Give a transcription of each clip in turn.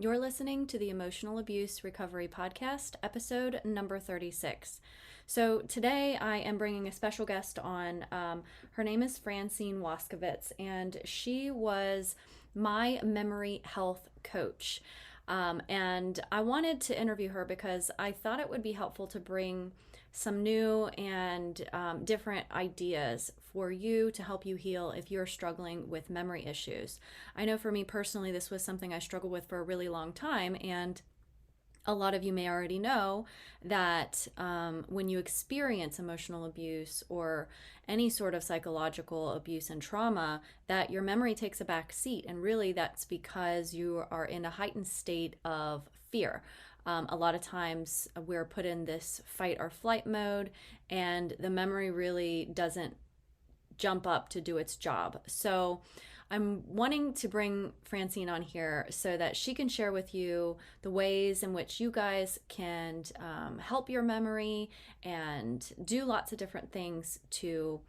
You're listening to the Emotional Abuse Recovery Podcast, episode number 36. So today I am bringing a special guest on. Her name is Francine Waskavitz, and she was my memory health coach. And I wanted to interview her because I thought it would be helpful to bring some new and different ideas for you to help you heal if you're struggling with memory issues. I know for me personally, this was something I struggled with for a really long time, and a lot of you may already know that when you experience emotional abuse or any sort of psychological abuse and trauma, that your memory takes a back seat. And really that's because you are in a heightened state of fear. A lot of times we're put in this fight or flight mode, and the memory really doesn't jump up to do its job. So I'm wanting to bring Francine on here so that she can share with you the ways in which you guys can help your memory and do lots of different things to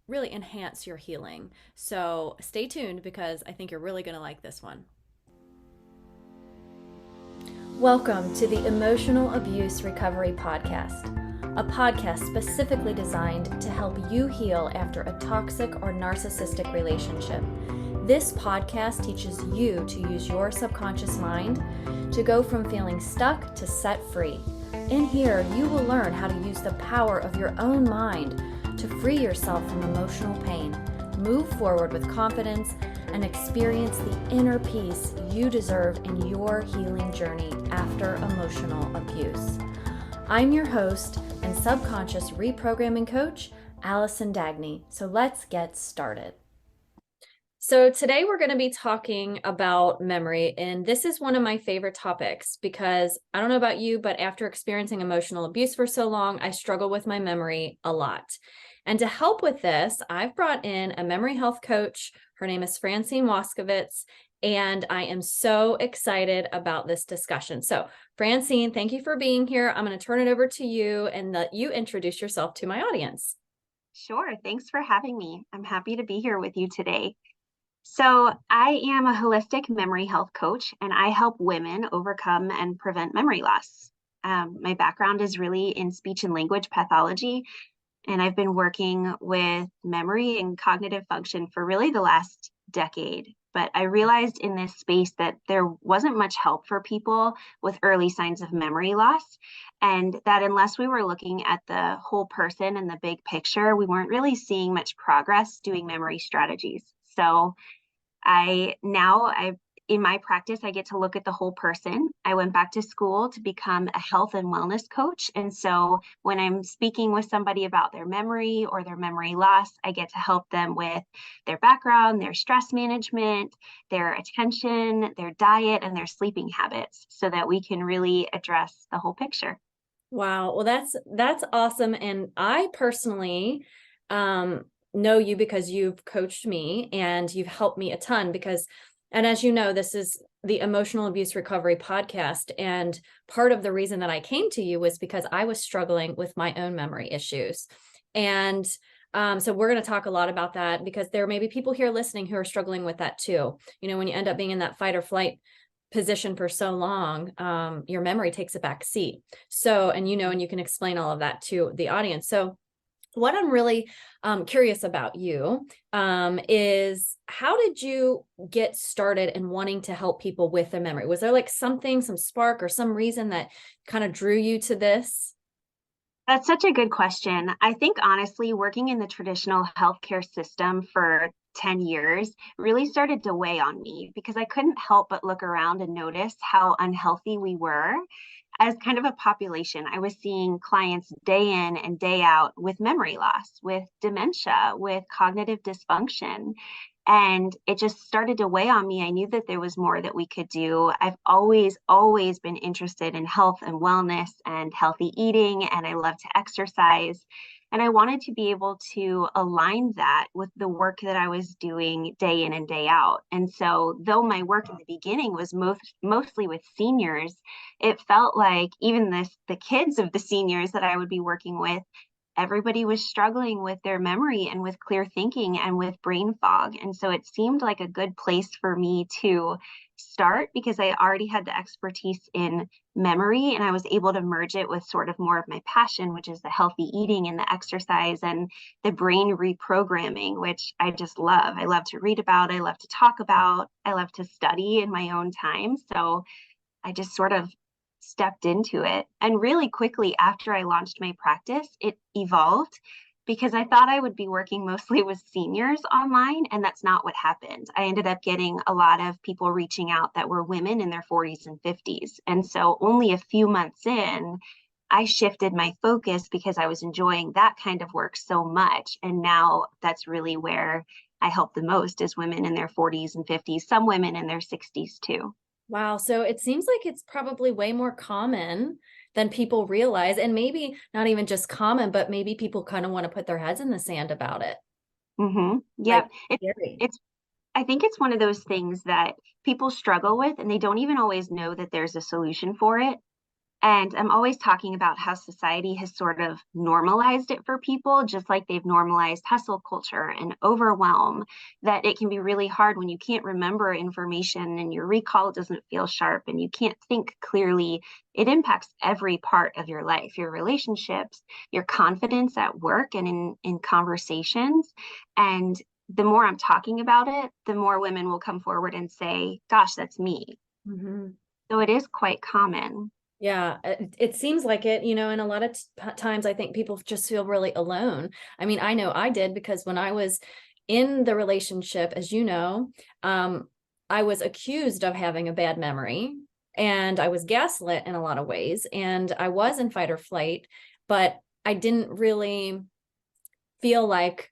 really enhance your healing. So stay tuned because I think you're really going to like this one. Welcome to the Emotional Abuse Recovery Podcast, a podcast specifically designed to help you heal after a toxic or narcissistic relationship. This podcast teaches you to use your subconscious mind to go from feeling stuck to set free. In here, you will learn how to use the power of your own mind to free yourself from emotional pain, move forward with confidence, and experience the inner peace you deserve in your healing journey after emotional abuse. I'm your host and subconscious reprogramming coach, Allison Dagny. So let's get started. So today we're going to be talking about memory, and this is one of my favorite topics because I don't know about you, but after experiencing emotional abuse for so long, I struggle with my memory a lot. And to help with this, I've brought in a memory health coach. Her name is Francine Waskavitz, and I am so excited about this discussion. So Francine, thank you for being here. I'm going to turn it over to you and let you introduce yourself to my audience. Sure. Thanks for having me. I'm happy to be here with you today. So I am a holistic memory health coach, and I help women overcome and prevent memory loss. My background is really in speech and language pathology, and I've been working with memory and cognitive function for really the last decade. But I realized in this space that there wasn't much help for people with early signs of memory loss, and that unless we were looking at the whole person and the big picture, we weren't really seeing much progress doing memory strategies. So in my practice, I get to look at the whole person. I went back to school to become a health and wellness coach. And so when I'm speaking with somebody about their memory or their memory loss, I get to help them with their background, their stress management, their attention, their diet, and their sleeping habits so that we can really address the whole picture. Wow. Well, that's awesome. And I personally, know you because you've coached me and you've helped me a ton and as you know, this is the Emotional Abuse Recovery Podcast. And part of the reason that I came to you was because I was struggling with my own memory issues. And so we're going to talk a lot about that because there may be people here listening who are struggling with that too. You know, when you end up being in that fight or flight position for so long, your memory takes a back seat. So, and you can explain all of that to the audience. So what I'm really curious about you is how did you get started in wanting to help people with their memory? Was there like some spark or some reason that kind of drew you to this? That's such a good question. I think honestly, working in the traditional healthcare system for 10 years really started to weigh on me because I couldn't help but look around and notice how unhealthy we were as kind of a population. I was seeing clients day in and day out with memory loss, with dementia, with cognitive dysfunction. And it just started to weigh on me. I knew that there was more that we could do. I've always been interested in health and wellness and healthy eating, and I love to exercise. And I wanted to be able to align that with the work that I was doing day in and day out. And so though my work in the beginning was mostly with seniors, it felt like even the kids of the seniors that I would be working with everybody was struggling with their memory and with clear thinking and with brain fog. And so it seemed like a good place for me to start because I already had the expertise in memory and I was able to merge it with sort of more of my passion, which is the healthy eating and the exercise and the brain reprogramming, which I just love. I love to read about, I love to talk about, I love to study in my own time. So I just sort of stepped into it. And really quickly after I launched my practice, it evolved because I thought I would be working mostly with seniors online, and that's not what happened. I ended up getting a lot of people reaching out that were women in their 40s and 50s. And so only a few months in, I shifted my focus because I was enjoying that kind of work so much. And now that's really where I help the most is women in their 40s and 50s, some women in their 60s too. Wow. So it seems like it's probably way more common than people realize. And maybe not even just common, but maybe people kind of want to put their heads in the sand about it. Mm-hmm. Like, Yep. scary. It's I think it's one of those things that people struggle with and they don't even always know that there's a solution for it. And I'm always talking about how society has sort of normalized it for people, just like they've normalized hustle culture and overwhelm, that it can be really hard when you can't remember information and your recall doesn't feel sharp and you can't think clearly. It impacts every part of your life, your relationships, your confidence at work and in conversations. And the more I'm talking about it, the more women will come forward and say, gosh, that's me. Mm-hmm. So it is quite common. Yeah, it seems like it, and a lot of times I think people just feel really alone. I mean, I know I did because when I was in the relationship, as you know, I was accused of having a bad memory and I was gaslit in a lot of ways and I was in fight or flight, but I didn't really feel like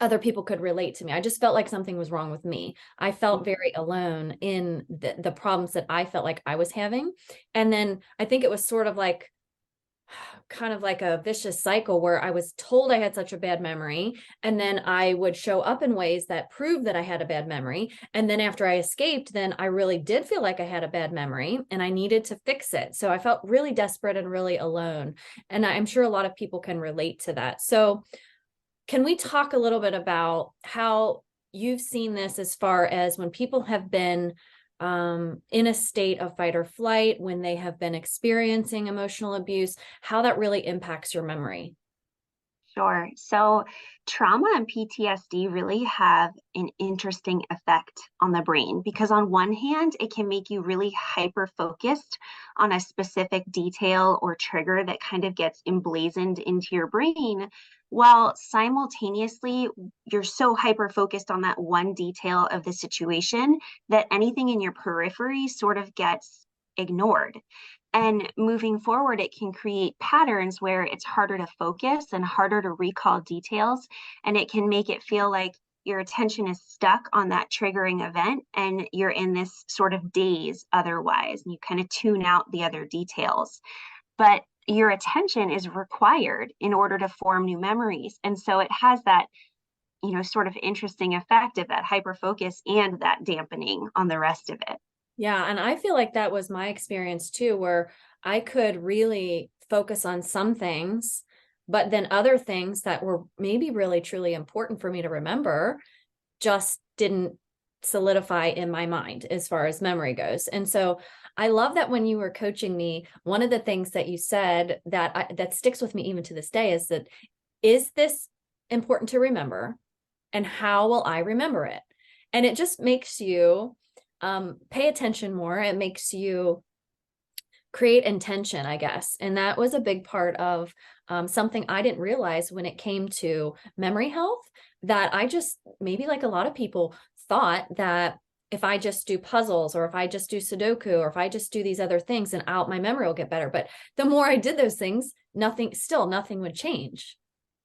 other people could relate to me. I just felt like something was wrong with me. I felt very alone in the problems that I felt like I was having. And then I think it was sort of like kind of like a vicious cycle where I was told I had such a bad memory and then I would show up in ways that proved that I had a bad memory. And then after I escaped, then I really did feel like I had a bad memory and I needed to fix it. So I felt really desperate and really alone. And I'm sure a lot of people can relate to that. So can we talk a little bit about how you've seen this as far as when people have been in a state of fight or flight, when they have been experiencing emotional abuse, how that really impacts your memory? Sure. So trauma and PTSD really have an interesting effect on the brain because, on one hand, it can make you really hyper focused on a specific detail or trigger that kind of gets emblazoned into your brain, while simultaneously you're so hyper focused on that one detail of the situation that anything in your periphery sort of gets ignored. And moving forward, it can create patterns where it's harder to focus and harder to recall details. And it can make it feel like your attention is stuck on that triggering event and you're in this sort of daze otherwise. And you kind of tune out the other details. But your attention is required in order to form new memories. And so it has that, sort of interesting effect of that hyper focus and that dampening on the rest of it. Yeah, and I feel like that was my experience too, where I could really focus on some things, but then other things that were maybe really truly important for me to remember just didn't solidify in my mind as far as memory goes. And so I love that when you were coaching me, one of the things that you said that sticks with me even to this day is that, is this important to remember? And how will I remember it? And it just makes you pay attention more. It makes you create intention, I guess. And that was a big part of something I didn't realize when it came to memory health, that I just, maybe like a lot of people, thought that if I just do puzzles or if I just do Sudoku or if I just do these other things, and my memory will get better. But the more I did those things, nothing would change.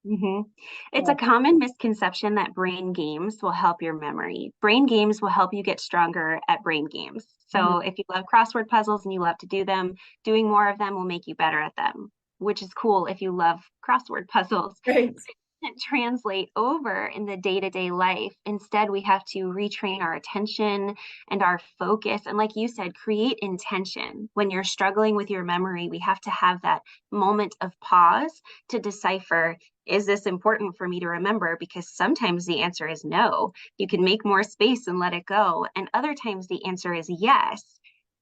Mm-hmm. It's Yeah. a common misconception that brain games will help your memory. Brain games will help you get stronger at brain games. Mhm. So if you love crossword puzzles and you love to do them, doing more of them will make you better at them, which is cool if you love crossword puzzles. Right. doesn't translate over in the day-to-day life. Instead, we have to retrain our attention and our focus. And like you said, create intention. When you're struggling with your memory, we have to have that moment of pause to decipher, is this important for me to remember? Because sometimes the answer is no. You can make more space and let it go. And other times the answer is yes.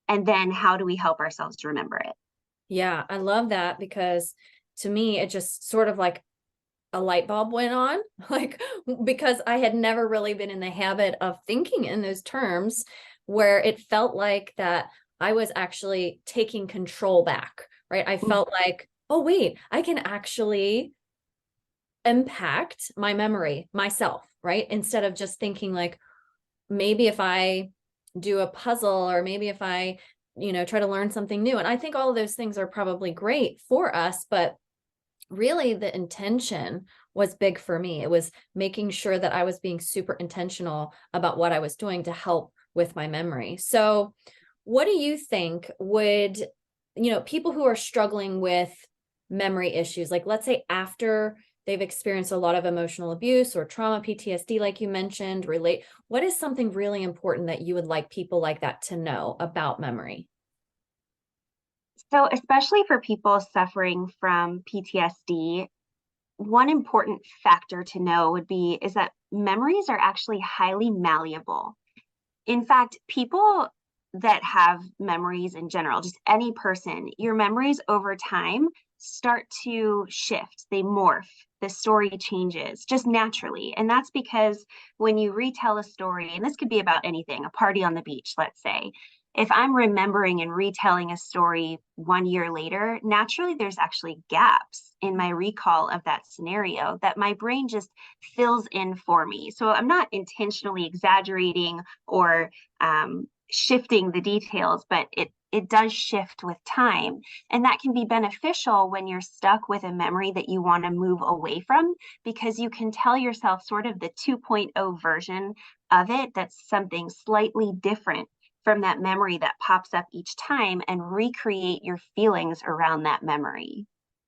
And then how do we help ourselves remember it? Yeah, I love that because to me, it just sort of like a light bulb went on, like, because I had never really been in the habit of thinking in those terms where it felt like that I was actually taking control back, right? I felt like, oh, wait, I can actually impact my memory myself, right? Instead of just thinking like, maybe if I do a puzzle or maybe if I, try to learn something new. And I think all of those things are probably great for us, but really the intention was big for me. It was making sure that I was being super intentional about what I was doing to help with my memory. So what do you think would, people who are struggling with memory issues, like let's say after they've experienced a lot of emotional abuse or trauma, PTSD, like you mentioned, what is something really important that you would like people like that to know about memory? So, especially for people suffering from PTSD, one important factor to know would be is that memories are actually highly malleable. In fact, people that have memories in general, just any person, your memories over time start to shift, they morph, the story changes just naturally. And that's because when you retell a story, and this could be about anything, a party on the beach, let's say, if I'm remembering and retelling a story 1 year later, naturally there's actually gaps in my recall of that scenario that my brain just fills in for me. So I'm not intentionally exaggerating or shifting the details, but it does shift with time. And that can be beneficial when you're stuck with a memory that you want to move away from, because you can tell yourself sort of the 2.0 version of it that's something slightly different from that memory that pops up each time and recreate your feelings around that memory.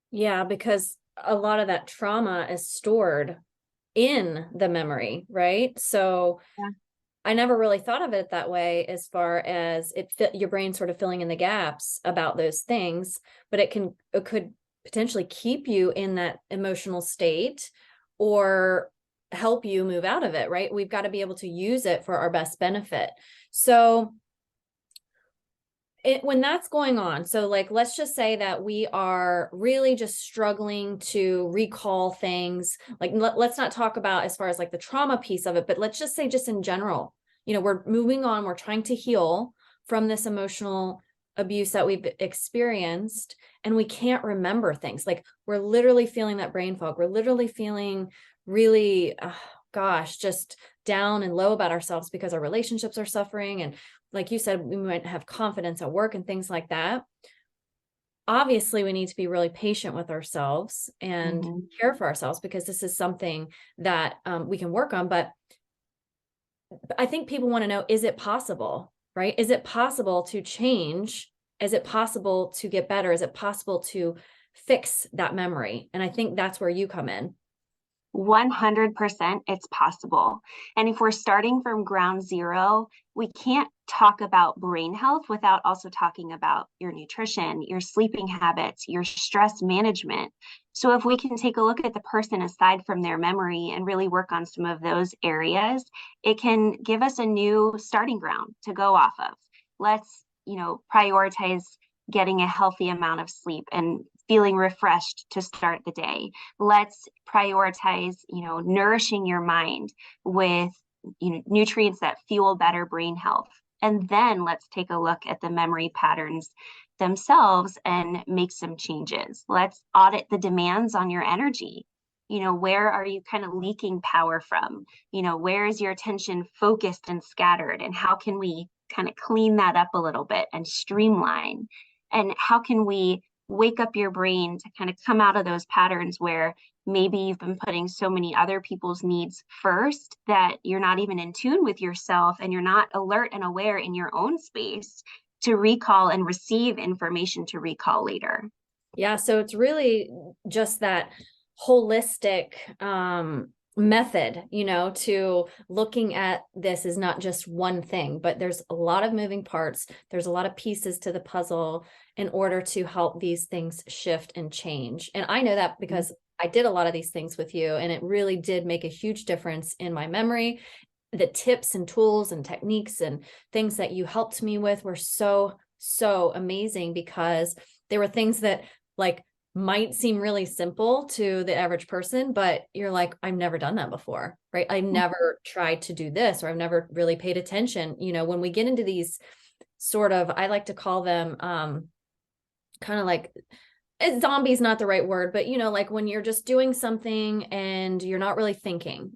Yeah, because a lot of that trauma is stored in the memory, right? So Yeah. I never really thought of it that way as far as your brain sort of filling in the gaps about those things, but it could potentially keep you in that emotional state or help you move out of it, right? We've got to be able to use it for our best benefit. So when that's going on, so like let's just say that we are really just struggling to recall things, like let's not talk about as far as like the trauma piece of it, but let's just say just in general, we're moving on, we're trying to heal from this emotional abuse that we've experienced, and we can't remember things. Like we're literally feeling that brain fog, we're literally feeling really gosh, just down and low about ourselves because our relationships are suffering, and like you said, we might have confidence at work and things like that. Obviously, we need to be really patient with ourselves and Mhm. care for ourselves because this is something that we can work on. But I think people want to know, is it possible, right? Is it possible to change? Is it possible to get better? Is it possible to fix that memory? And I think that's where you come in. 100% it's possible. And if we're starting from ground zero, we can't talk about brain health without also talking about your nutrition, your sleeping habits, your stress management. So if we can take a look at the person aside from their memory and really work on some of those areas, it can give us a new starting ground to go off of. Let's, prioritize getting a healthy amount of sleep and feeling refreshed to start the day. Let's prioritize, nourishing your mind with, nutrients that fuel better brain health. And then let's take a look at the memory patterns themselves and make some changes. Let's audit the demands on your energy. Where are you kind of leaking power from? Where is your attention focused and scattered? And how can we kind of clean that up a little bit and streamline? And how can we wake up your brain to kind of come out of those patterns where maybe you've been putting so many other people's needs first that you're not even in tune with yourself and you're not alert and aware in your own space to recall and receive information to recall later. Yeah, so it's really just that holistic method, to looking at this is not just one thing, but there's a lot of moving parts. There's a lot of pieces to the puzzle in order to help these things shift and change. And I know that because I did a lot of these things with you, and it really did make a huge difference in my memory. The tips and tools and techniques and things that you helped me with were so, so amazing, because they were things that like might seem really simple to the average person, but you're like, I've never done that before, right? I never tried to do this, or I've never really paid attention. When we get into these sort of, I like to call them kind of like, zombie is not the right word, but like when you're just doing something and you're not really thinking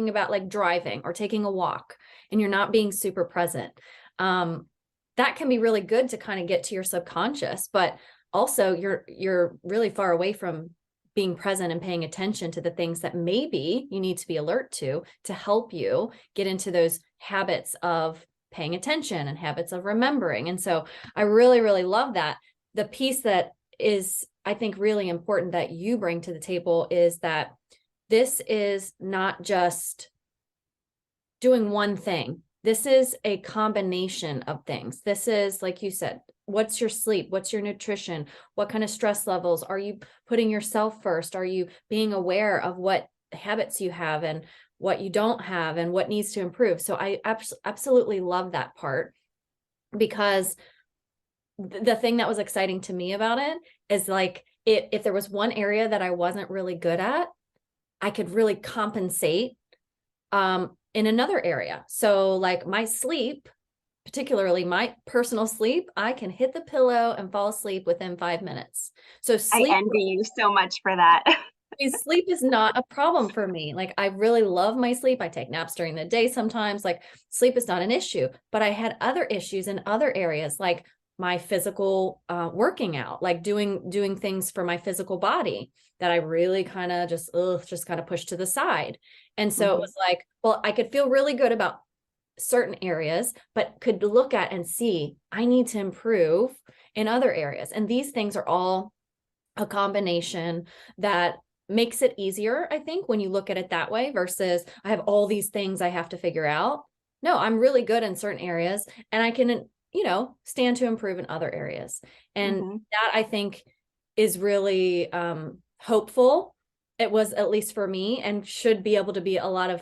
about like driving or taking a walk, and you're not being super present. That can be really good to kind of get to your subconscious, but also you're really far away from being present and paying attention to the things that maybe you need to be alert to help you get into those habits of paying attention and habits of remembering. And so I really, really love that. The piece that is, I think, really important that you bring to the table is that this is not just doing one thing. This is a combination of things. This is, like you said, what's your sleep? What's your nutrition? What kind of stress levels? Are you putting yourself first? Are you being aware of what habits you have and what you don't have and what needs to improve? So I absolutely love that part, because the thing that was exciting to me about it is like, if there was one area that I wasn't really good at, I could really compensate in another area. So like my sleep, particularly my personal sleep, I can hit the pillow and fall asleep within 5 minutes. So I envy you so much for that. sleep is not a problem for me. Like I really love my sleep. I take naps during the day sometimes. Like sleep is not an issue, but I had other issues in other areas, like my physical working out, like doing things for my physical body that I really kind of just kind of pushed to the side. And so it was like, well, I could feel really good about certain areas, but could look at and see I need to improve in other areas. And these things are all a combination that makes it easier, I think, when you look at it that way, versus I have all these things I have to figure out. No, I'm really good in certain areas, and I can, stand to improve in other areas. And that, I think, is really hopeful. It was, at least for me, and should be able to be a lot of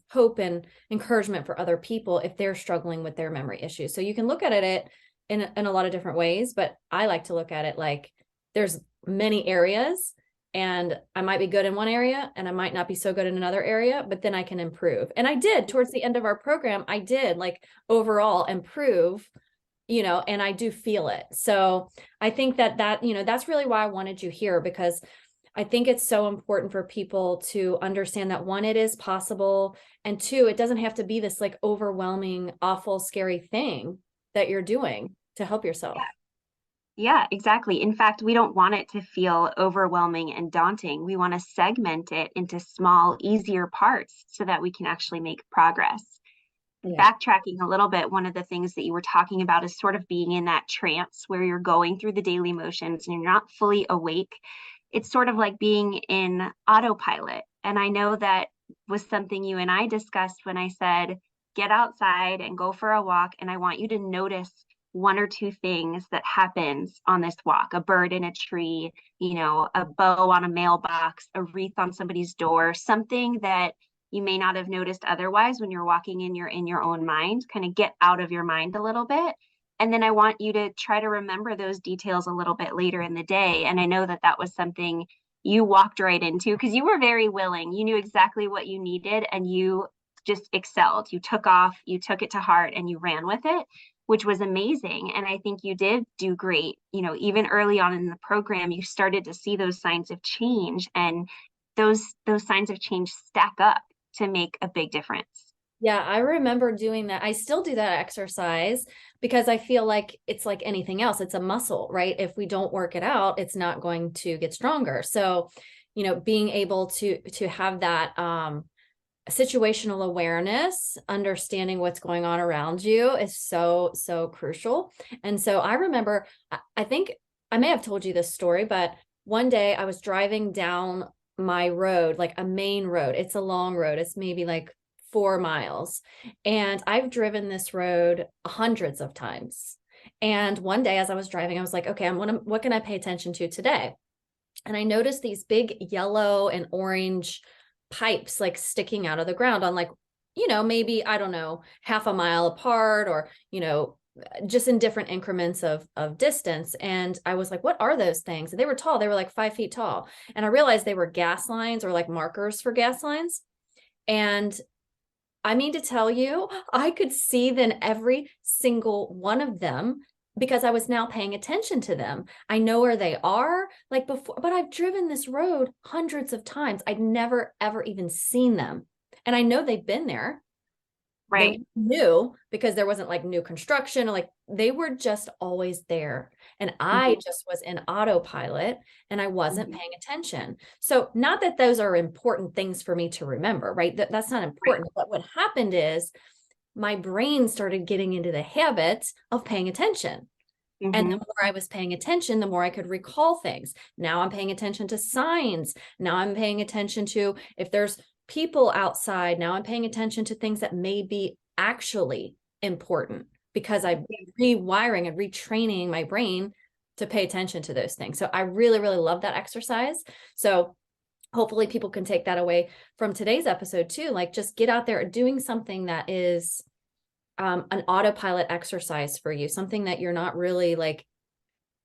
hope and encouragement for other people if they're struggling with their memory issues. So you can look at it in a lot of different ways, but I like to look at it like there's many areas, and I might be good in one area and I might not be so good in another area, but then I can improve. And I did, towards the end of our program, I did like overall improve, and I do feel it. So I think that that's really why I wanted you here, because I think it's so important for people to understand that, one, it is possible, and two, it doesn't have to be this like overwhelming, awful, scary thing that you're doing to help yourself. Yeah, exactly. In fact, we don't want it to feel overwhelming and daunting. We want to segment it into small, easier parts so that we can actually make progress. Yeah. Backtracking a little bit, one of the things that you were talking about is sort of being in that trance where you're going through the daily motions and you're not fully awake. It's sort of like being in autopilot. And I know that was something you and I discussed when I said, get outside and go for a walk. And I want you to notice one or two things that happens on this walk: a bird in a tree, a bow on a mailbox, a wreath on somebody's door, something that you may not have noticed otherwise when you're walking in your own mind. Kind of get out of your mind a little bit. And then I want you to try to remember those details a little bit later in the day. And I know that that was something you walked right into, because you were very willing. You knew exactly what you needed, and you just excelled. You took off, you took it to heart, and you ran with it, which was amazing. And I think you did do great. Even early on in the program, you started to see those signs of change, and those signs of change stack up to make a big difference. Yeah, I remember doing that. I still do that exercise because I feel like it's like anything else. It's a muscle, right? If we don't work it out, it's not going to get stronger. So, being able to have that situational awareness, understanding what's going on around you is so, so crucial. And so I remember, I think I may have told you this story, but one day I was driving down my road, like a main road. It's a long road. It's maybe like 4 miles. And I've driven this road hundreds of times. And one day as I was driving, I was like, okay, what can I pay attention to today? And I noticed these big yellow and orange pipes like sticking out of the ground on like, maybe, I don't know, half a mile apart, or, just in different increments of distance. And I was like, what are those things? And they were tall. They were like 5 feet tall. And I realized they were gas lines, or like markers for gas lines. And I mean to tell you, I could see then every single one of them because I was now paying attention to them. I know where they are like before, but I've driven this road hundreds of times. I'd never, ever even seen them. And I know they've been there. Right. They knew because there wasn't like new construction, like they were just always there. And I just was in autopilot and I wasn't paying attention. So not that those are important things for me to remember, right? That's not Right. important. But what happened is my brain started getting into the habit of paying attention. And the more I was paying attention, the more I could recall things. Now I'm paying attention to signs. Now I'm paying attention to if there's people outside. Now I'm paying attention to things that may be actually important because I'm rewiring and retraining my brain to pay attention to those things. So I really, really love that exercise. So hopefully people can take that away from today's episode too. Like just get out there doing something that is an autopilot exercise for you, something that you're not really like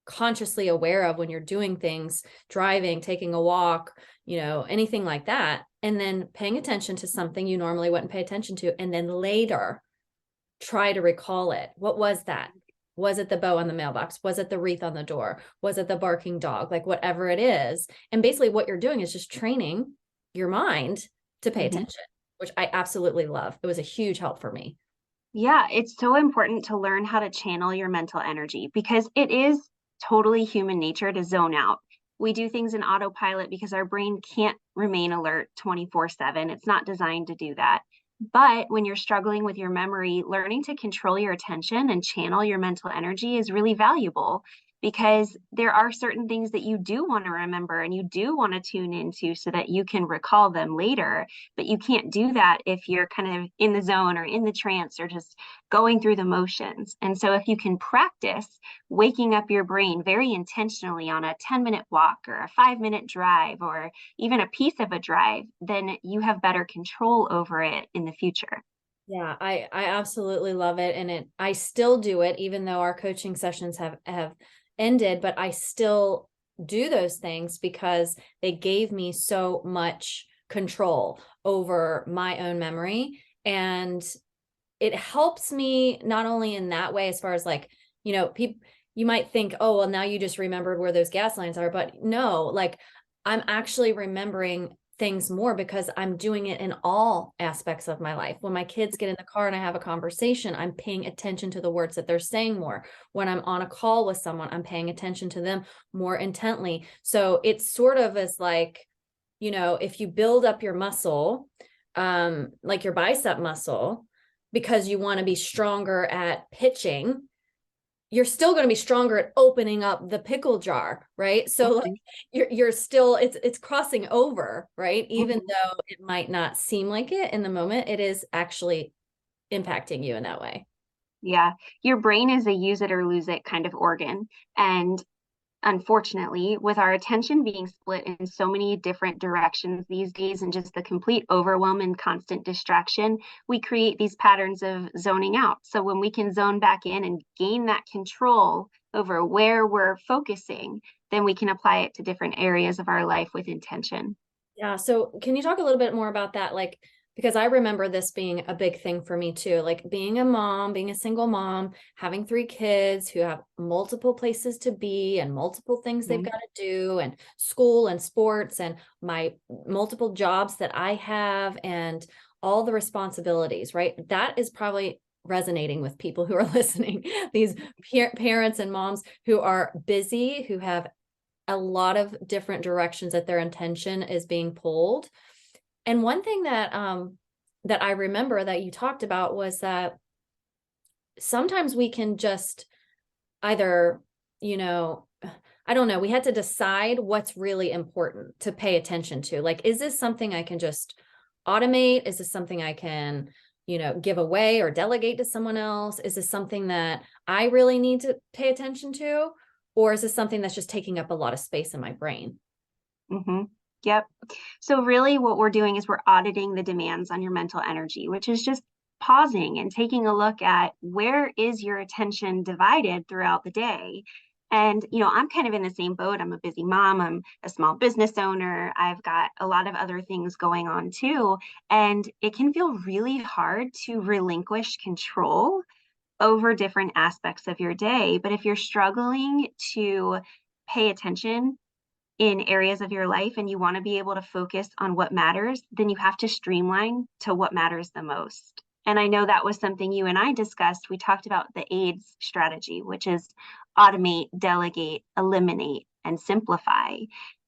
consciously aware of when you're doing things, driving, taking a walk, anything like that. And then paying attention to something you normally wouldn't pay attention to. And then later try to recall it. What was that? Was it the bow on the mailbox? Was it the wreath on the door? Was it the barking dog? Like whatever it is. And basically what you're doing is just training your mind to pay attention, which I absolutely love. It was a huge help for me. Yeah, it's so important to learn how to channel your mental energy because it is totally human nature to zone out. We do things in autopilot because our brain can't remain alert 24/7. It's not designed to do that. But when you're struggling with your memory, learning to control your attention and channel your mental energy is really valuable because there are certain things that you do want to remember and you do want to tune into so that you can recall them later. But you can't do that if you're kind of in the zone or in the trance or just going through the motions. And so if you can practice waking up your brain very intentionally on a 10-minute walk or a 5-minute drive or even a piece of a drive, then you have better control over it in the future. Yeah, I absolutely love it. And I still do it, even though our coaching sessions have ended, but I still do those things because they gave me so much control over my own memory. And it helps me not only in that way, as far as like, people, you might think, oh, well, now you just remembered where those gas lines are. But no, like I'm actually remembering things more because I'm doing it in all aspects of my life. When my kids get in the car and I have a conversation, I'm paying attention to the words that they're saying more. When I'm on a call with someone, I'm paying attention to them more intently. So it's sort of as like, if you build up your muscle, like your bicep muscle, because you want to be stronger at pitching, you're still going to be stronger at opening up the pickle jar, right? So like you're still, it's crossing over, right? Even though it might not seem like it in the moment, it is actually impacting you in that way. Yeah, your brain is a use it or lose it kind of organ. And unfortunately, with our attention being split in so many different directions these days and just the complete overwhelm and constant distraction, we create these patterns of zoning out. So when we can zone back in and gain that control over where we're focusing, then we can apply it to different areas of our life with intention. Yeah. So can you talk a little bit more about that? Like, because I remember this being a big thing for me too, like being a mom, being a single mom, having 3 kids who have multiple places to be and multiple things they've got to do, and school and sports and my multiple jobs that I have and all the responsibilities, right? That is probably resonating with people who are listening, these parents and moms who are busy, who have a lot of different directions that their intention is being pulled. And one thing that that I remember that you talked about was that sometimes we can just either, I don't know, we had to decide what's really important to pay attention to. Like, is this something I can just automate? Is this something I can, give away or delegate to someone else? Is this something that I really need to pay attention to? Or is this something that's just taking up a lot of space in my brain? Mm-hmm. Yep. So really what we're doing is we're auditing the demands on your mental energy, which is just pausing and taking a look at where is your attention divided throughout the day. And, I'm kind of in the same boat. I'm a busy mom. I'm a small business owner. I've got a lot of other things going on too. And it can feel really hard to relinquish control over different aspects of your day. But if you're struggling to pay attention in areas of your life and you want to be able to focus on what matters, then you have to streamline to what matters the most. And I know that was something you and I discussed. We talked about the AIDS strategy, which is automate, delegate, eliminate, and simplify.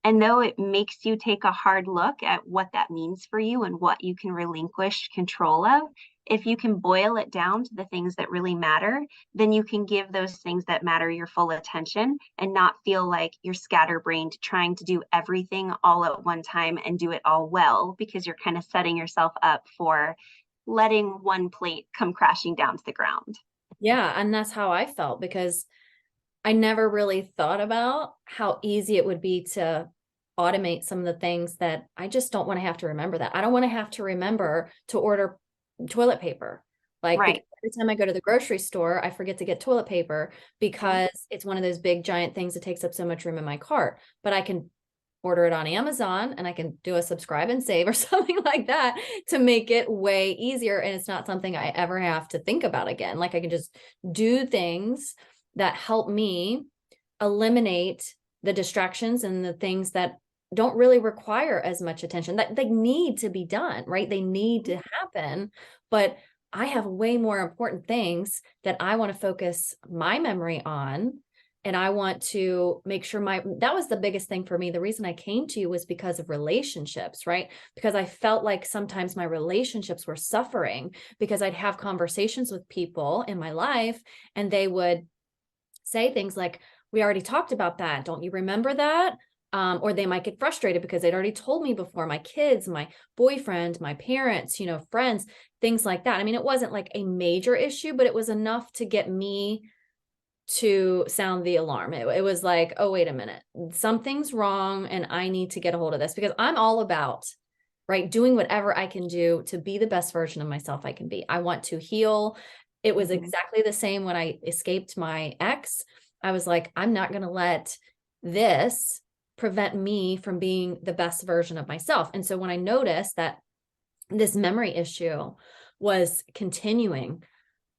And though it makes you take a hard look at what that means for you and what you can relinquish control of, if you can boil it down to the things that really matter, then you can give those things that matter your full attention and not feel like you're scatterbrained trying to do everything all at one time and do it all well, because you're kind of setting yourself up for letting one plate come crashing down to the ground. Yeah. And that's how I felt, because I never really thought about how easy it would be to automate some of the things that I just don't want to have to remember that. I don't want to have to remember to order toilet paper. Like, Right. because every time I go to the grocery store, I forget to get toilet paper because it's one of those big giant things that takes up so much room in my cart. But I can order it on Amazon and I can do a subscribe and save or something like that to make it way easier. And it's not something I ever have to think about again. Like, I can just do things that help me eliminate the distractions and the things that don't really require as much attention, that they need to be done, right? They need to happen, but I have way more important things that I want to focus my memory on. And I want to make sure that was the biggest thing for me. The reason I came to you was because of relationships, right? Because I felt like sometimes my relationships were suffering because I'd have conversations with people in my life and they would say things like, we already talked about that. Don't you remember that? Or they might get frustrated because they'd already told me before, my kids, my boyfriend, my parents, friends, things like that. I mean, it wasn't like a major issue, but it was enough to get me to sound the alarm. It was like, oh, wait a minute, something's wrong and I need to get a hold of this, because I'm all about, right, doing whatever I can do to be the best version of myself I can be. I want to heal. It was exactly the same when I escaped my ex. I was like, I'm not going to let this prevent me from being the best version of myself. And so when I noticed that this memory issue was continuing,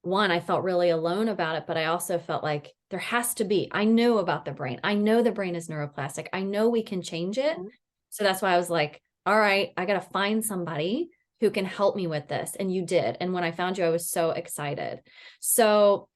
one, I felt really alone about it, but I also felt like there has to be, I knew about the brain. I know the brain is neuroplastic. I know we can change it. So that's why I was like, all right, I got to find somebody who can help me with this. And you did. And when I found you, I was so excited. So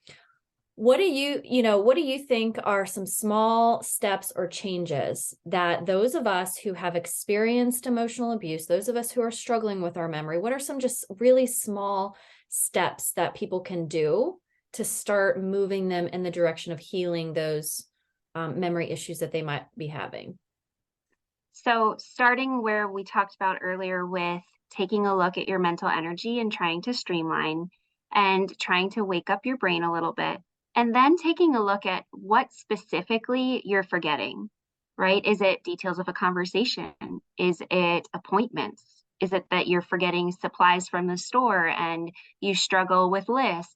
what do you think are some small steps or changes that those of us who have experienced emotional abuse, those of us who are struggling with our memory, what are some just really small steps that people can do to start moving them in the direction of healing those memory issues that they might be having? So starting where we talked about earlier with taking a look at your mental energy and trying to streamline and trying to wake up your brain a little bit, and then taking a look at what specifically you're forgetting, right? Is it details of a conversation? Is it appointments? Is it that you're forgetting supplies from the store and you struggle with lists?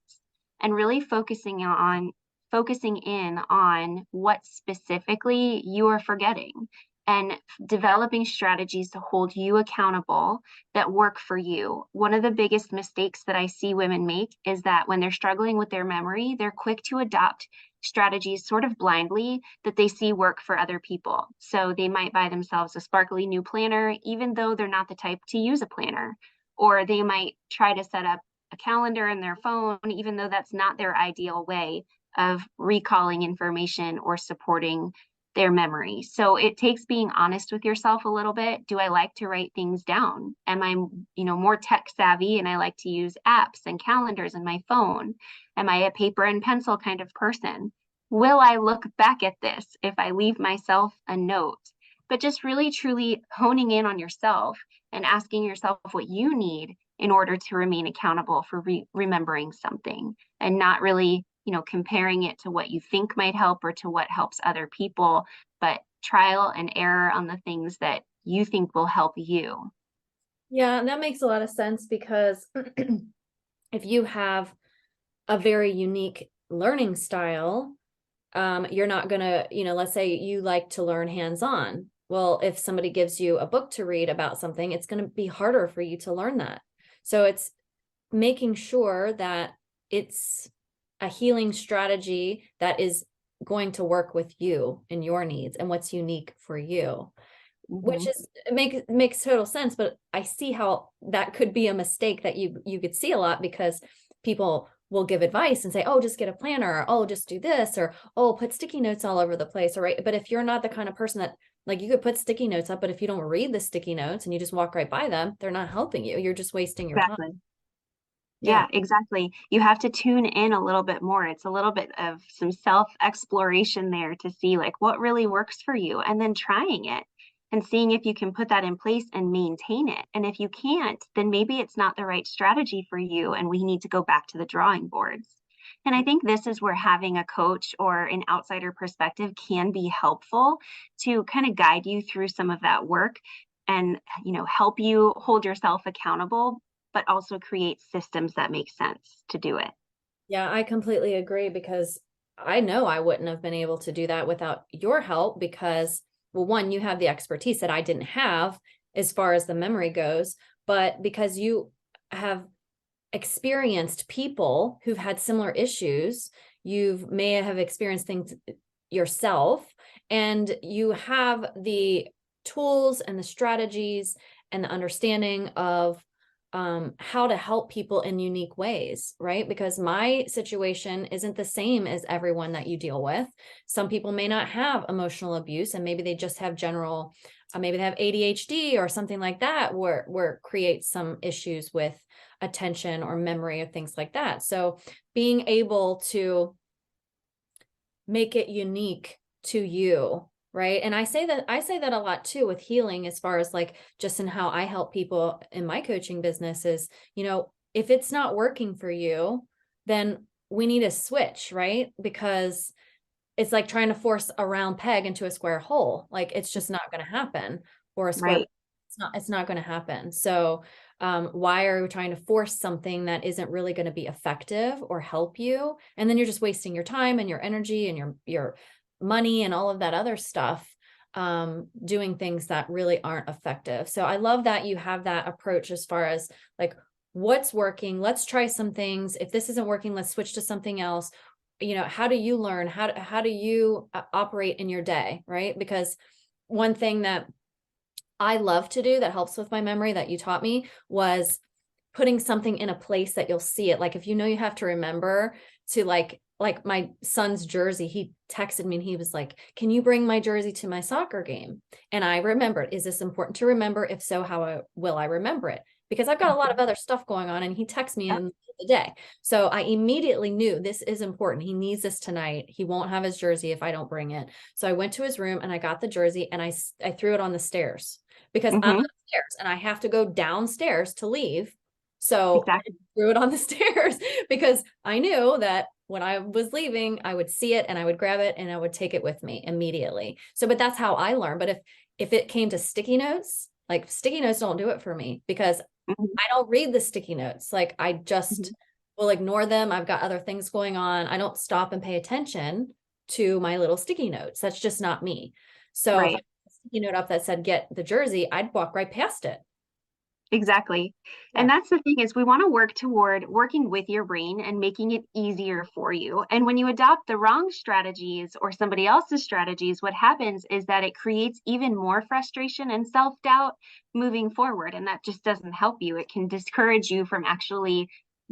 And really focusing in on what specifically you are forgetting and developing strategies to hold you accountable that work for you. One of the biggest mistakes that I see women make is that when they're struggling with their memory, they're quick to adopt strategies sort of blindly that they see work for other people. So they might buy themselves a sparkly new planner, even though they're not the type to use a planner. Or they might try to set up a calendar in their phone, even though that's not their ideal way of recalling information or supporting their memory. So it takes being honest with yourself a little bit. Do I like to write things down? Am I, more tech savvy and I like to use apps and calendars in my phone? Am I a paper and pencil kind of person? Will I look back at this if I leave myself a note? But just really truly honing in on yourself and asking yourself what you need in order to remain accountable for remembering something, and not really, comparing it to what you think might help or to what helps other people, but trial and error on the things that you think will help you. Yeah, that makes a lot of sense because if you have a very unique learning style, you're not gonna, let's say you like to learn hands-on. Well, if somebody gives you a book to read about something, it's going to be harder for you to learn that. So it's making sure that it's a healing strategy that is going to work with you and your needs and what's unique for you, which Mm-hmm. is makes total sense. But I see how that could be a mistake that you could see a lot, because people will give advice and say, oh, just get a planner, or oh, just do this, or oh, put sticky notes all over the place. All right. But if you're not the kind of person that, like, you could put sticky notes up, but if you don't read the sticky notes and you just walk right by them, they're not helping you. You're just wasting your time. Exactly. Yeah. Yeah, exactly. You have to tune in a little bit more. It's a little bit of some self exploration there to see like what really works for you, and then trying it and seeing if you can put that in place and maintain it. And if you can't, then maybe it's not the right strategy for you and we need to go back to the drawing boards. And I think this is where having a coach or an outsider perspective can be helpful to kind of guide you through some of that work and, help you hold yourself accountable, but also create systems that make sense to do it. Yeah, I completely agree, because I know I wouldn't have been able to do that without your help, because, well, one, you have the expertise that I didn't have as far as the memory goes, but because you have experienced people who've had similar issues, you may have experienced things yourself, and you have the tools and the strategies and the understanding of how to help people in unique ways, right? Because my situation isn't the same as everyone that you deal with. Some people may not have emotional abuse, and maybe they just have general, maybe they have ADHD or something like that, where creates some issues with attention or memory or things like that. So being able to make it unique to you, right? And I say that a lot too with healing, as far as like just in how I help people in my coaching business is, if it's not working for you, then we need a switch, right? Because it's like trying to force a round peg into a square hole. Like, it's just not going to happen. Or a square, Right. it's not going to happen. So why are we trying to force something that isn't really going to be effective or help you? And then you're just wasting your time and your energy and your money and all of that other stuff, doing things that really aren't effective. So I love that you have that approach, as far as like, what's working, let's try some things. If this isn't working, let's switch to something else. How do you learn? How do you operate in your day, right? Because one thing that I love to do that helps with my memory that you taught me was putting something in a place that you'll see it. Like, if you have to remember to like my son's jersey, he texted me and he was like, can you bring my jersey to my soccer game? And I remembered, is this important to remember? If so, how will I remember it? Because I've got a lot of other stuff going on, and he texts me Yep. in the day. So I immediately knew this is important. He needs this tonight. He won't have his jersey if I don't bring it. So I went to his room and I got the jersey, and I threw it on the stairs, because I'm Mm-hmm. upstairs and I have to go downstairs to leave. So I Exactly. threw it on the stairs, because I knew that when I was leaving, I would see it and I would grab it and I would take it with me immediately. So, but that's how I learn. But if it came to sticky notes, like, sticky notes don't do it for me, because Mm-hmm. I don't read the sticky notes. Like, I Mm-hmm. just will ignore them. I've got other things going on. I don't stop and pay attention to my little sticky notes. That's just not me. So if I Right. had a sticky note up that said get the jersey, I'd walk right past it. Exactly. Yeah. And that's the thing, is we want to work toward working with your brain and making it easier for you. And when you adopt the wrong strategies or somebody else's strategies, what happens is that it creates even more frustration and self-doubt moving forward. And that just doesn't help you. It can discourage you from actually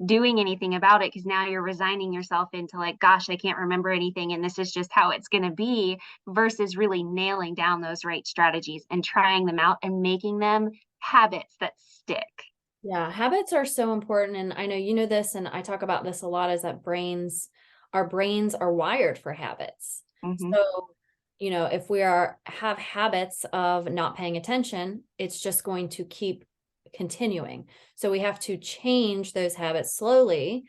doing anything about it, because now you're resigning yourself into like, gosh, I can't remember anything and this is just how it's going to be, versus really nailing down those right strategies and trying them out and making them habits that stick. Yeah, habits are so important. And I know you know this, and I talk about this a lot, is that brains our brains are wired for habits. Mm-hmm. So, if we have habits of not paying attention, it's just going to keep continuing. So we have to change those habits slowly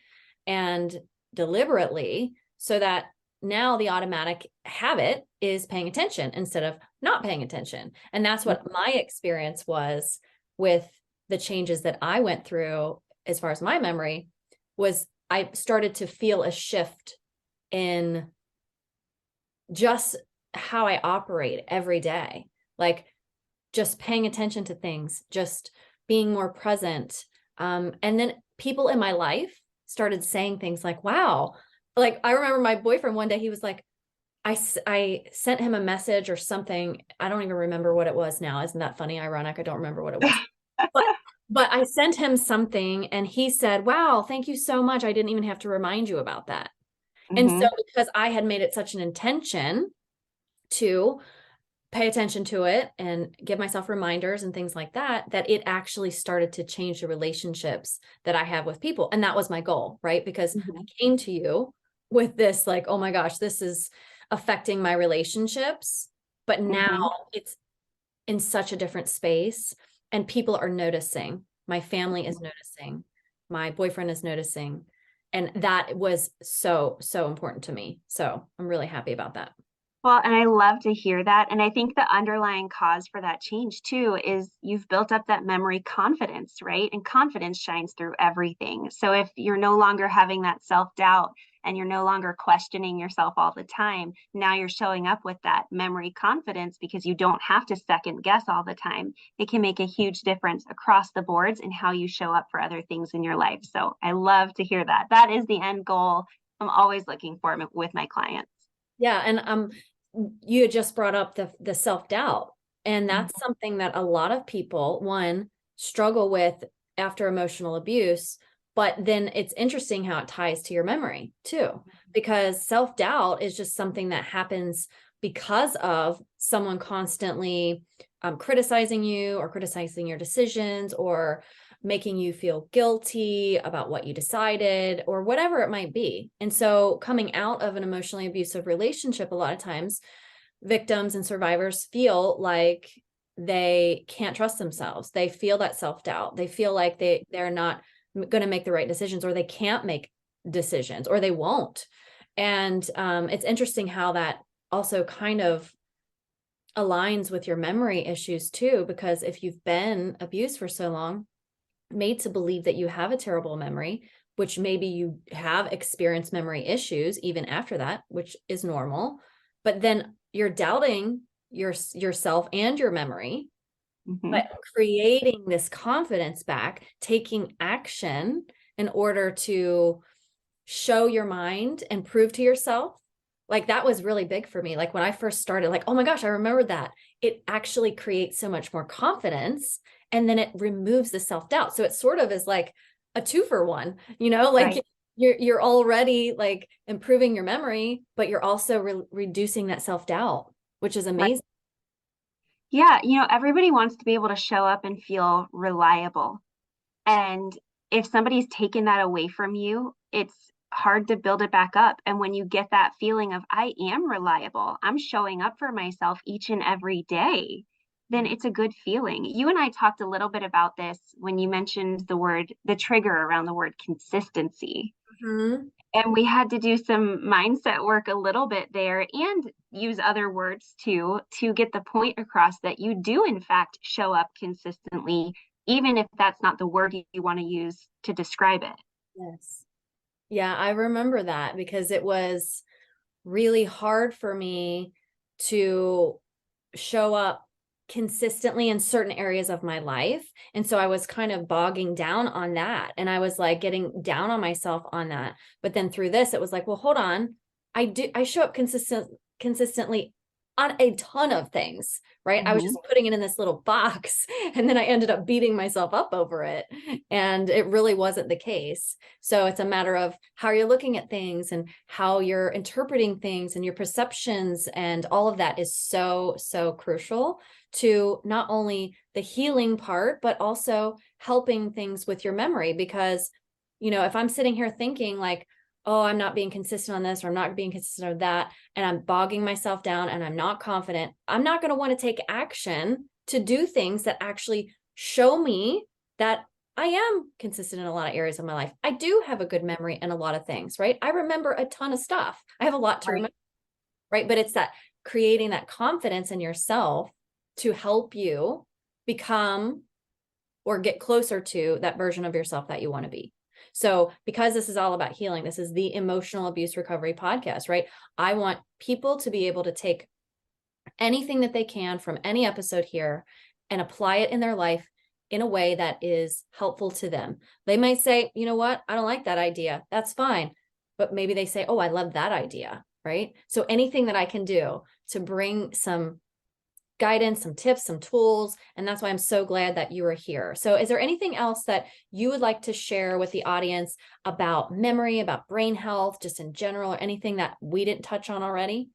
and deliberately so that now the automatic habit is paying attention instead of not paying attention. And that's what my experience was with the changes that I went through as far as my memory was I started to feel a shift in just how I operate every day, like just paying attention to things, just being more present. And then people in my life started saying things like, wow, like I remember my boyfriend one day, he was like, I sent him a message or something. I don't even remember what it was now. Isn't that funny? Ironic. I don't remember what it was. But I sent him something and he said, wow, thank you so much. I didn't even have to remind you about that. And so because I had made it such an intention to pay attention to it and give myself reminders and things like that, that it actually started to change the relationships that I have with people. And that was my goal, right? Because I came to you with this, like, oh my gosh, this is affecting my relationships. But now it's in such a different space and people are noticing. My family is noticing. My boyfriend is noticing. And that was so, so important to me. So I'm really happy about that. Well, and I love to hear that. And I think the underlying cause for that change too is you've built up that memory confidence, right? And confidence shines through everything. So if you're no longer having that self-doubt and you're no longer questioning yourself all the time, now you're showing up with that memory confidence because you don't have to second guess all the time. It can make a huge difference across the boards in how you show up for other things in your life. So I love to hear that. That is the end goal I'm always looking for with my clients. Yeah. And you had just brought up the self-doubt. And that's something that a lot of people, one, struggle with after emotional abuse. But then it's interesting how it ties to your memory too, because self-doubt is just something that happens because of someone constantly criticizing you or criticizing your decisions or making you feel guilty about what you decided or whatever it might be. And so coming out of an emotionally abusive relationship, a lot of times victims and survivors feel like they can't trust themselves. They feel that self-doubt. They feel like they're not going to make the right decisions or they can't make decisions or they won't. And it's interesting how that also kind of aligns with your memory issues too, because if you've been abused for so long, made to believe that you have a terrible memory, which maybe you have experienced memory issues even after that, which is normal, but then you're doubting yourself and your memory, but creating this confidence back, taking action in order to show your mind and prove to yourself. Like that was really big for me. Like when I first started, like, oh my gosh, I remember that. It actually creates so much more confidence and then it removes the self-doubt. So it sort of is like a 2-for-1, like right. You're already like improving your memory, but you're also reducing that self-doubt, which is amazing. Right. Yeah. Everybody wants to be able to show up and feel reliable. And if somebody's taken that away from you, it's hard to build it back up. And when you get that feeling of, I am reliable, I'm showing up for myself each and every day, then it's a good feeling. You and I talked a little bit about this when you mentioned the trigger around the word consistency. And we had to do some mindset work a little bit there and use other words too, to get the point across that you do in fact show up consistently, even if that's not the word you want to use to describe it. Yes. Yeah, I remember that because it was really hard for me to show up consistently in certain areas of my life. And so I was kind of bogging down on that. And I was like getting down on myself on that. But then through this, it was like, well, hold on. I show up consistently on a ton of things, right? I was just putting it in this little box and then I ended up beating myself up over it. And it really wasn't the case. So it's a matter of how you're looking at things and how you're interpreting things and your perceptions. And all of that is so, so crucial to not only the healing part, but also helping things with your memory. Because, if I'm sitting here thinking like, oh, I'm not being consistent on this, or I'm not being consistent on that, and I'm bogging myself down and I'm not confident, I'm not going to want to take action to do things that actually show me that I am consistent in a lot of areas of my life. I do have a good memory in a lot of things, right? I remember a ton of stuff. I have a lot to remember, right? But it's that creating that confidence in yourself to help you become or get closer to that version of yourself that you want to be. So because this is all about healing, this is the Emotional Abuse Recovery Podcast, right? I want people to be able to take anything that they can from any episode here and apply it in their life in a way that is helpful to them. They might say, you know what, I don't like that idea. That's fine. But maybe they say, oh, I love that idea, right? So anything that I can do to bring some guidance, some tips, some tools. And that's why I'm so glad that you are here. So is there anything else that you would like to share with the audience about memory, about brain health, just in general, or anything that we didn't touch on already?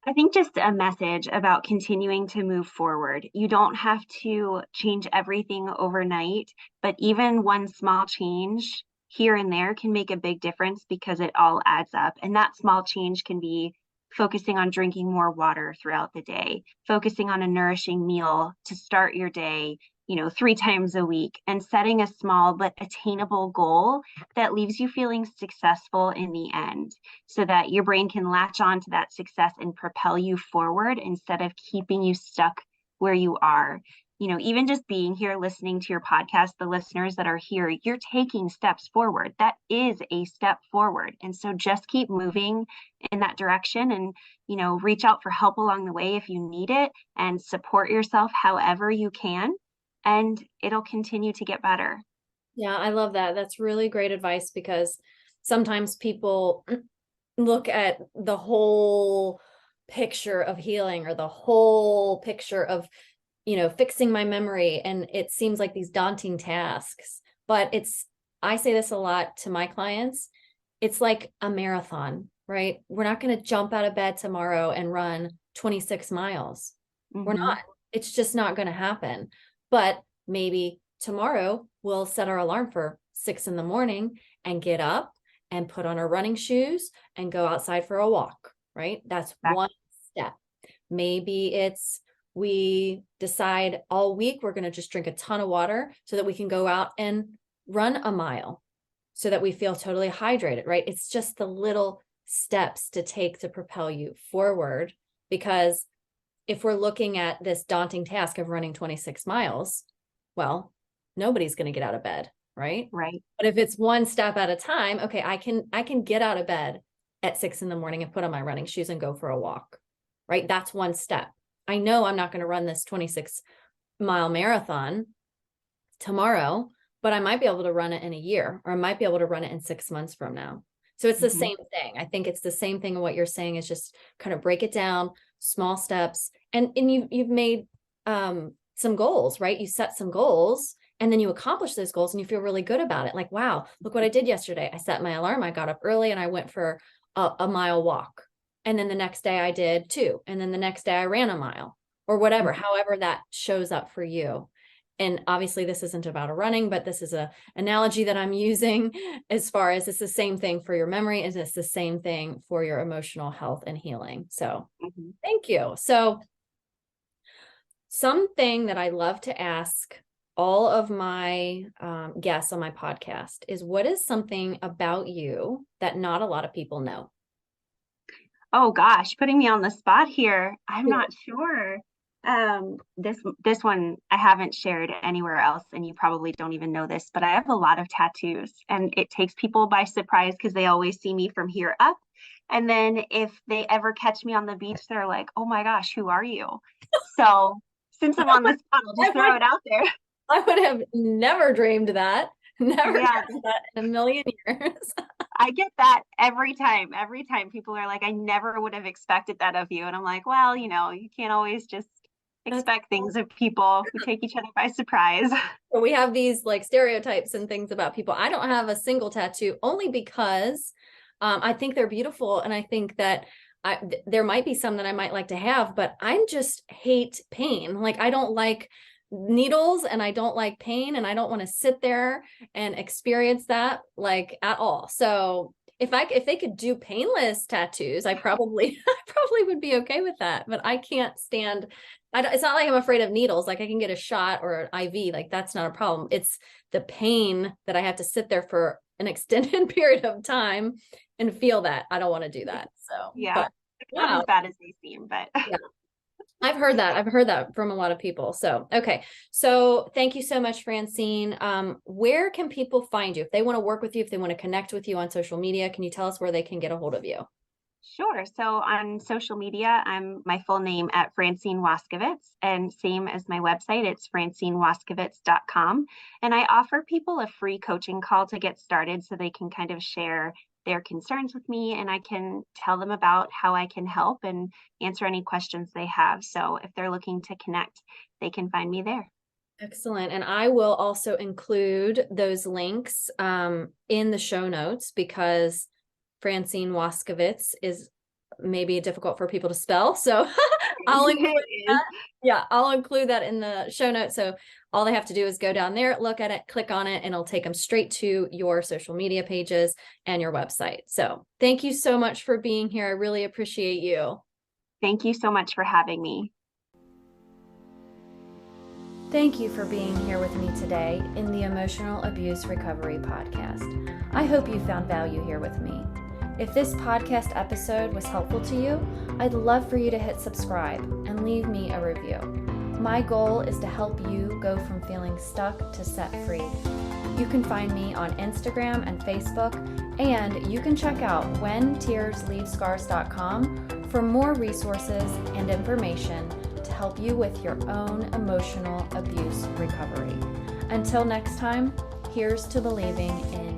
I think just a message about continuing to move forward. You don't have to change everything overnight, but even one small change here and there can make a big difference because it all adds up. And that small change can be focusing on drinking more water throughout the day, focusing on a nourishing meal to start your day, 3 times a week, and setting a small but attainable goal that leaves you feeling successful in the end, so that your brain can latch on to that success and propel you forward instead of keeping you stuck where you are. Even just being here, listening to your podcast, the listeners that are here, you're taking steps forward. That is a step forward. And so just keep moving in that direction, and, reach out for help along the way if you need it, and support yourself however you can, and it'll continue to get better. Yeah, I love that. That's really great advice, because sometimes people look at the whole picture of healing or the whole picture of, fixing my memory. And it seems like these daunting tasks, but I say this a lot to my clients. It's like a marathon, right? We're not going to jump out of bed tomorrow and run 26 miles. We're Mm-hmm. not. It's just not going to happen. But maybe tomorrow we'll set our alarm for 6 a.m. and get up and put on our running shoes and go outside for a walk, right? That's one step. Maybe it's we decide all week we're going to just drink a ton of water so that we can go out and run a mile so that we feel totally hydrated, right? It's just the little steps to take to propel you forward, because if we're looking at this daunting task of running 26 miles, well, nobody's going to get out of bed, right? Right. But if it's one step at a time, okay, I can get out of bed at 6 a.m. and put on my running shoes and go for a walk, right? That's one step. I know I'm not going to run this 26-mile marathon tomorrow, but I might be able to run it in a year, or I might be able to run it in 6 months from now. So it's the Mm-hmm. same thing. I think it's the same thing. And what you're saying is just kind of break it down, small steps. And you've made some goals, right? You set some goals and then you accomplish those goals and you feel really good about it. Like, wow, look what I did yesterday. I set my alarm. I got up early and I went for a mile walk. And then the next day I did 2. And then the next day I ran a mile, or whatever, however that shows up for you. And obviously this isn't about a running, but this is a analogy that I'm using as far as it's the same thing for your memory, and it's the same thing for your emotional health and healing. So thank you. So something that I love to ask all of my guests on my podcast is, what is something about you that not a lot of people know? Oh gosh, putting me on the spot here. I'm not sure. This one I haven't shared anywhere else, and you probably don't even know this, but I have a lot of tattoos, and it takes people by surprise because they always see me from here up. And then if they ever catch me on the beach, they're like, "Oh my gosh, who are you?" So since I'm on the spot, I'll just throw it out there. I would have never dreamed that. Never Yeah. dreamed that in a million years. I get that every time. Every time people are like, I never would have expected that of you. And I'm like, well, you can't always just expect things of people. We take each other by surprise. We have these like stereotypes and things about people. I don't have a single tattoo, only because I think they're beautiful. And I think that there might be some that I might like to have, but I just hate pain. Like, I don't like needles and I don't like pain and I don't want to sit there and experience that like at all. So if they could do painless tattoos, I probably would be okay with that, but I can't stand, it's not like I'm afraid of needles. Like I can get a shot or an IV, like that's not a problem. It's the pain that I have to sit there for an extended period of time and feel that. I don't want to do that. So Yeah, but, it's not as bad as they seem, but yeah. I've heard that from a lot of people. So, okay. So thank you so much, Francine. Where can people find you? If they want to work with you, if they want to connect with you on social media, can you tell us where they can get a hold of you? Sure. So on social media, I'm my full name at Francine Waskavitz, and same as my website, it's francinewaskavitz.com. And I offer people a free coaching call to get started so they can kind of share their concerns with me, and I can tell them about how I can help and answer any questions they have. So if they're looking to connect, they can find me there. Excellent. And I will also include those links in the show notes because Francine Waskavitz is maybe difficult for people to spell. So I'll include that. Yeah, I'll include that in the show notes. So all they have to do is go down there, look at it, click on it, and it'll take them straight to your social media pages and your website. So thank you so much for being here. I really appreciate you. Thank you so much for having me. Thank you for being here with me today in the Emotional Abuse Recovery Podcast. I hope you found value here with me. If this podcast episode was helpful to you, I'd love for you to hit subscribe and leave me a review. My goal is to help you go from feeling stuck to set free. You can find me on Instagram and Facebook, and you can check out whentearsleavescars.com for more resources and information to help you with your own emotional abuse recovery. Until next time, here's to believing in